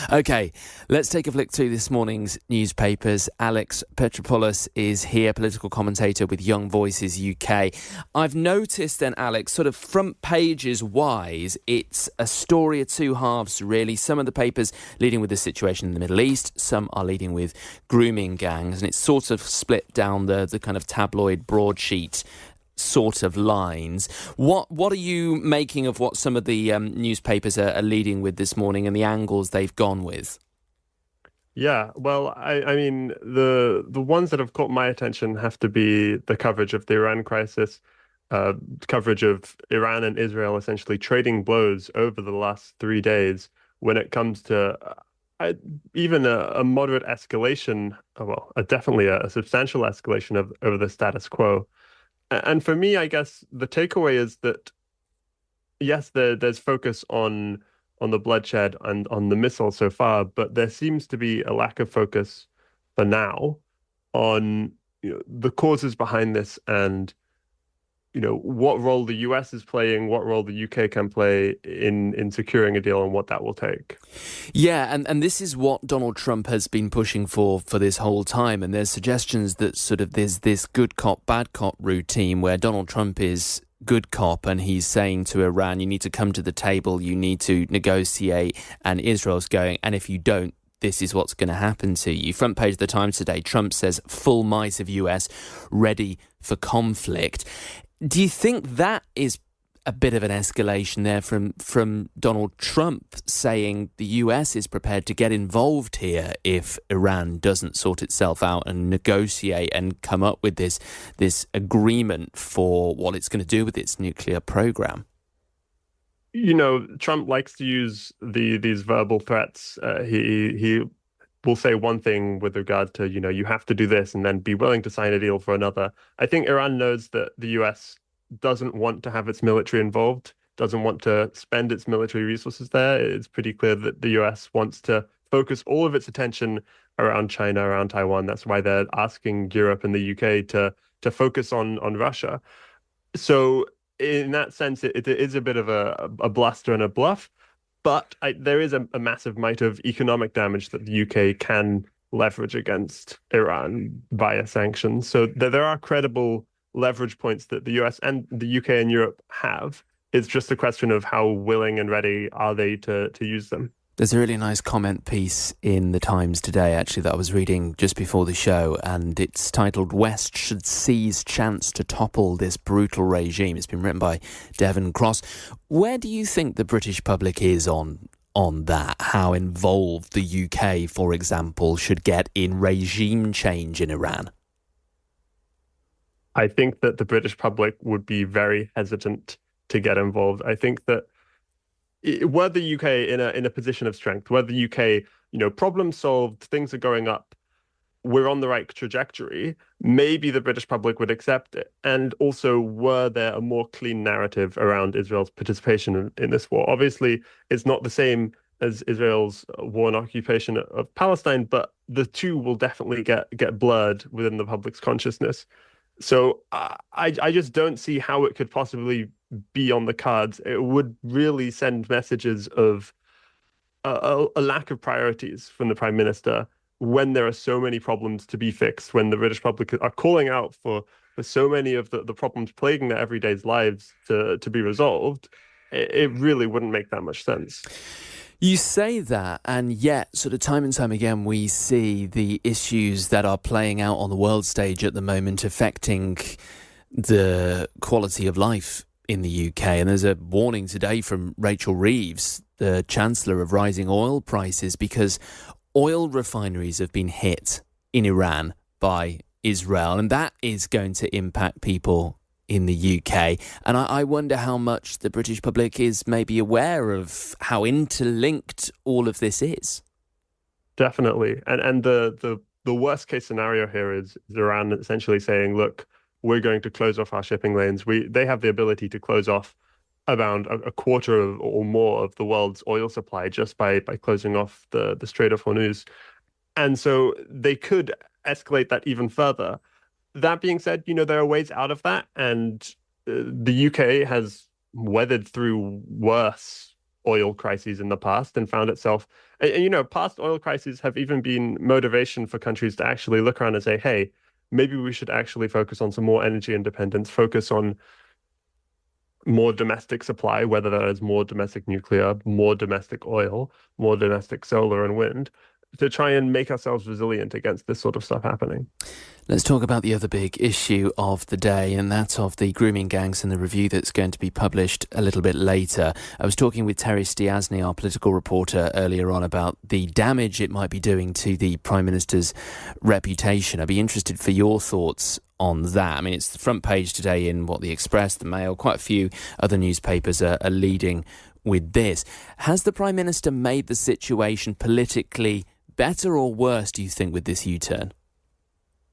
Okay, let's take a flick through this morning's newspapers. Alex Petropoulos is here, political commentator with Young Voices UK. I've noticed then, Alex, sort of front pages wise, it's a story of two halves, really. Some of the papers leading with the situation in the Middle East, some are leading with grooming gangs, and it's sort of split down the kind of tabloid broadsheet sort of lines. What are you making of what some of the newspapers are leading with this morning and the angles they've gone with? Yeah, well, I mean, the ones that have caught my attention have to be the coverage of the Iran crisis, uh, coverage of Iran and Israel essentially trading blows over the last 3 days when it comes to I, even a moderate escalation, definitely a substantial escalation of over the status quo. And for me, I guess the takeaway is that yes, there's focus on the bloodshed and on the missile so far, but there seems to be a lack of focus for now on the causes behind this and what role the US is playing, what role the UK can play in securing a deal and what that will take. Yeah, and this is what Donald Trump has been pushing for this whole time. And there's suggestions that sort of there's this good cop, bad cop routine where Donald Trump is good cop and he's saying to Iran, you need to come to the table, you need to negotiate, and Israel's going, and if you don't, this is what's going to happen to you. Front page of the Times today, Trump says full might of US ready for conflict. Do you think that is a bit of an escalation there from Donald Trump saying the US is prepared to get involved here if Iran doesn't sort itself out and negotiate and come up with this agreement for what it's going to do with its nuclear program? Trump likes to use these verbal threats. He will say one thing with regard to, you have to do this and then be willing to sign a deal for another. I think Iran knows that the US doesn't want to have its military involved, doesn't want to spend its military resources there. It's pretty clear that the US wants to focus all of its attention around China, around Taiwan. That's why they're asking Europe and the UK to focus on Russia. So in that sense, it is a bit of a bluster and a bluff, but there is a massive might of economic damage that the UK can leverage against Iran via sanctions. So there are credible leverage points that the US and the UK and Europe have. It's just a question of how willing and ready are they to use them. There's a really nice comment piece in the Times today, actually, that I was reading just before the show, and it's titled "West Should Seize Chance to Topple This Brutal Regime." It's been written by Devon Cross. Where do you think the British public is on that? How involved the UK, for example, should get in regime change in Iran? I think that the British public would be very hesitant to get involved. I think that were the UK in a position of strength, were the UK, problem solved, things are going up, we're on the right trajectory, maybe the British public would accept it. And also, were there a more clean narrative around Israel's participation in this war? Obviously, it's not the same as Israel's war and occupation of Palestine, but the two will definitely get blurred within the public's consciousness. So I just don't see how it could possibly be on the cards. It would really send messages of a lack of priorities from the Prime Minister when there are so many problems to be fixed, when the British public are calling out for so many of the problems plaguing their everyday's lives to be resolved. It really wouldn't make that much sense. You say that, and yet, sort of time and time again, we see the issues that are playing out on the world stage at the moment affecting the quality of life in the UK. And there's a warning today from Rachel Reeves, the Chancellor, of rising oil prices because oil refineries have been hit in Iran by Israel, and that is going to impact people in the UK. And I wonder how much the British public is maybe aware of how interlinked all of this is. Definitely. And the worst case scenario here is Iran essentially saying, look, we're going to close off our shipping lanes. They have the ability to close off around a quarter or more of the world's oil supply just by closing off the Strait of Hormuz. And so they could escalate that even further. That being said, there are ways out of that, and the UK has weathered through worse oil crises in the past and found itself, past oil crises have even been motivation for countries to actually look around and say, hey, maybe we should actually focus on some more energy independence, focus on more domestic supply, whether that is more domestic nuclear, more domestic oil, more domestic solar and wind, to try and make ourselves resilient against this sort of stuff happening. Let's talk about the other big issue of the day, and that's of the grooming gangs and the review that's going to be published a little bit later. I was talking with Terry Stiasny, our political reporter, earlier on about the damage it might be doing to the Prime Minister's reputation. I'd be interested for your thoughts on that. I mean, it's the front page today in The Express, the Mail, quite a few other newspapers are leading with this. Has the Prime Minister made the situation politically better or worse, do you think, with this U-turn?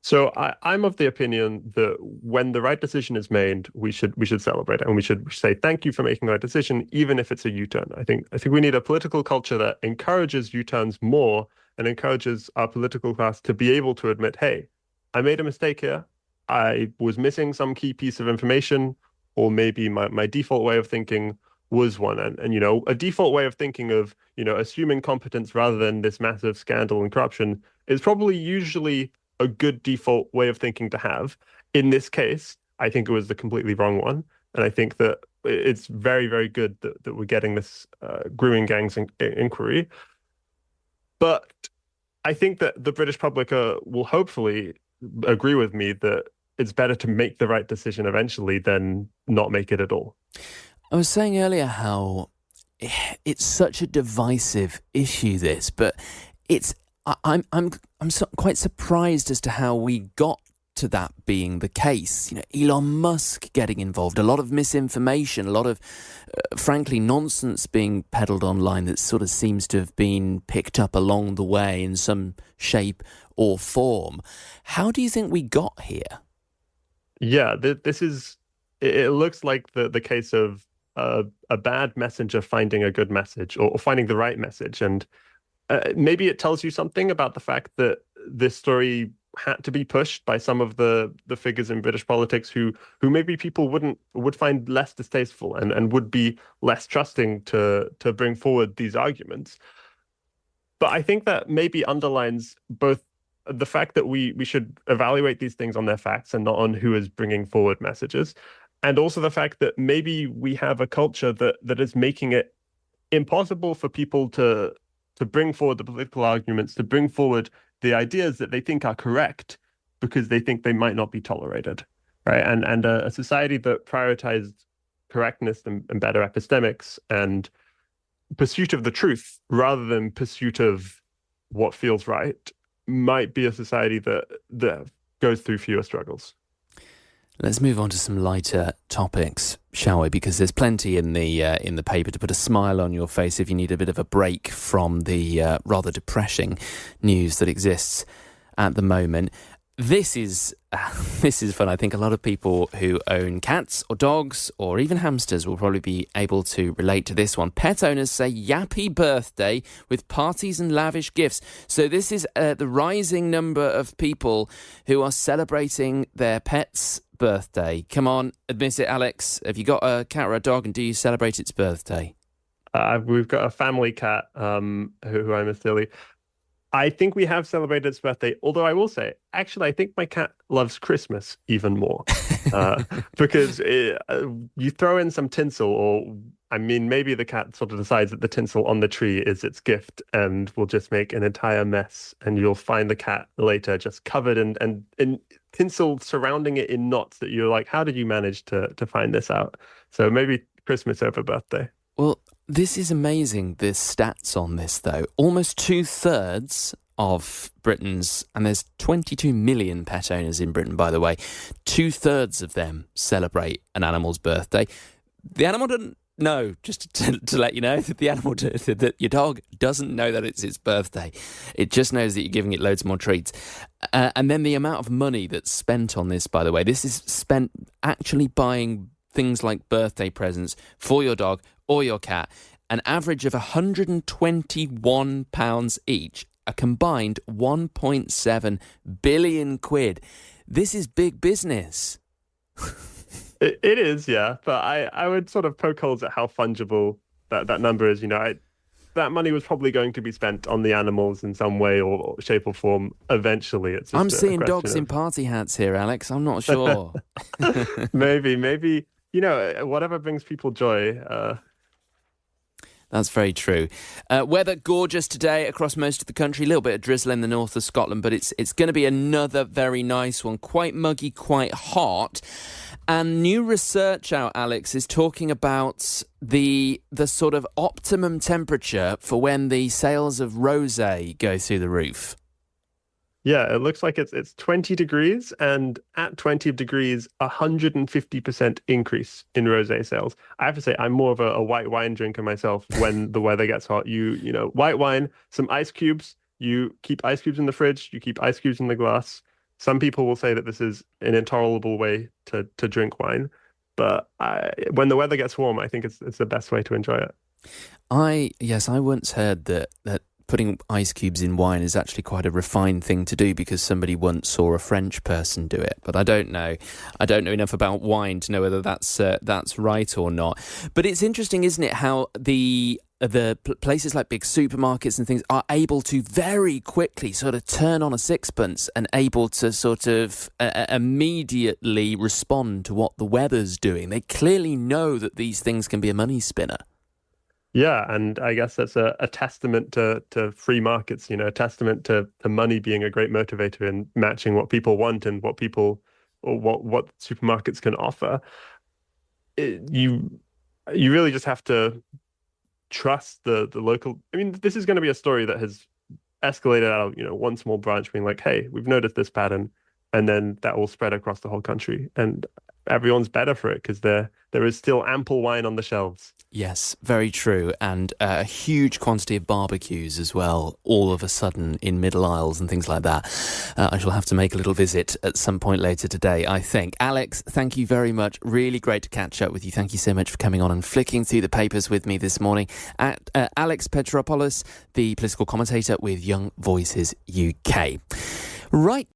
So I'm of the opinion that when the right decision is made, we should celebrate it, and we should say thank you for making the right decision, even if it's a U-turn. I think we need a political culture that encourages U-turns more and encourages our political class to be able to admit, hey, I made a mistake here. I was missing some key piece of information, or maybe my default way of thinking was one. And a default way of thinking of, assuming competence rather than this massive scandal and corruption is probably usually a good default way of thinking to have. In this case, I think it was the completely wrong one. And I think that it's very, very good that we're getting this grooming gangs inquiry. But I think that the British public will hopefully agree with me that it's better to make the right decision eventually than not make it at all. I was saying earlier how it's such a divisive issue, this, but I'm quite surprised as to how we got to that being the case. Elon Musk getting involved, a lot of misinformation, a lot of, frankly, nonsense being peddled online that sort of seems to have been picked up along the way in some shape or form. How do you think we got here? Yeah, this is. It looks like the case of a bad messenger finding a good message, or finding the right message, and maybe it tells you something about the fact that this story had to be pushed by some of the figures in British politics who maybe people would find less distasteful and would be less trusting to bring forward these arguments. But I think that maybe underlines both the fact that we should evaluate these things on their facts and not on who is bringing forward messages, and also the fact that maybe we have a culture that is making it impossible for people to bring forward the political arguments, to bring forward the ideas that they think are correct, because they think they might not be tolerated, right? And a society that prioritized correctness and better epistemics and pursuit of the truth rather than pursuit of what feels right might be a society that goes through fewer struggles. Let's move on to some lighter topics, shall we? Because there's plenty in the paper to put a smile on your face if you need a bit of a break from the rather depressing news that exists at the moment. This is fun. I think a lot of people who own cats or dogs or even hamsters will probably be able to relate to this one. Pet owners say yappy birthday with parties and lavish gifts. So this is the rising number of people who are celebrating their pets' birthday. Come on, admit it, Alex. Have you got a cat or a dog, and do you celebrate its birthday? We've got a family cat who I miss dearly. I think we have celebrated its birthday, although I will say, actually, I think my cat loves Christmas even more because you throw in some tinsel, or maybe the cat sort of decides that the tinsel on the tree is its gift and will just make an entire mess, and you'll find the cat later just covered in tinsel surrounding it in knots that you're like, how did you manage to find this out? So maybe Christmas over birthday. Well, this is amazing, the stats on this, though. Almost 2/3 of Britain's, and there's 22 million pet owners in Britain, by the way, 2/3 of them celebrate an animal's birthday. The animal doesn't know, just to let you know, that that your dog doesn't know that it's its birthday. It just knows that you're giving it loads more treats. And then the amount of money that's spent on this, by the way, this is spent actually buying things like birthday presents for your dog or your cat, an average of £121 each, a combined 1.7 billion quid. This is big business. It is, yeah, but I would sort of poke holes at how fungible that number is, that money was probably going to be spent on the animals in some way or shape or form eventually. It's just I'm seeing dogs of... in party hats here, Alex. I'm not sure. maybe, whatever brings people joy. That's very true. Weather gorgeous today across most of the country. A little bit of drizzle in the north of Scotland, but it's going to be another very nice one. Quite muggy, quite hot. And new research out, Alex, is talking about the sort of optimum temperature for when the sales of rosé go through the roof. Yeah, it looks like it's 20 degrees, and at 20 degrees, 150% increase in rosé sales. I have to say, I'm more of a white wine drinker myself when the weather gets hot. White wine, some ice cubes. You keep ice cubes in the fridge. You keep ice cubes in the glass. Some people will say that this is an intolerable way to drink wine, but when the weather gets warm, I think it's the best way to enjoy it. I once heard that putting ice cubes in wine is actually quite a refined thing to do because somebody once saw a French person do it. But I don't know enough about wine to know whether that's right or not. But it's interesting, isn't it, how the places like big supermarkets and things are able to very quickly sort of turn on a sixpence and able to sort of immediately respond to what the weather's doing. They clearly know that these things can be a money spinner. Yeah, and I guess that's a testament to free markets, a testament to money being a great motivator in matching what people want and what supermarkets can offer. You really just have to trust the local. I mean, this is going to be a story that has escalated out of, one small branch being like, hey, we've noticed this pattern, and then that will spread across the whole country. And everyone's better for it because there is still ample wine on the shelves. Yes, very true. And a huge quantity of barbecues as well, all of a sudden in middle aisles and things like that. I shall have to make a little visit at some point later today, I think. Alex, thank you very much. Really great to catch up with you. Thank you so much for coming on and flicking through the papers with me this morning. Alex Petropoulos, the political commentator with Young Voices UK. Right.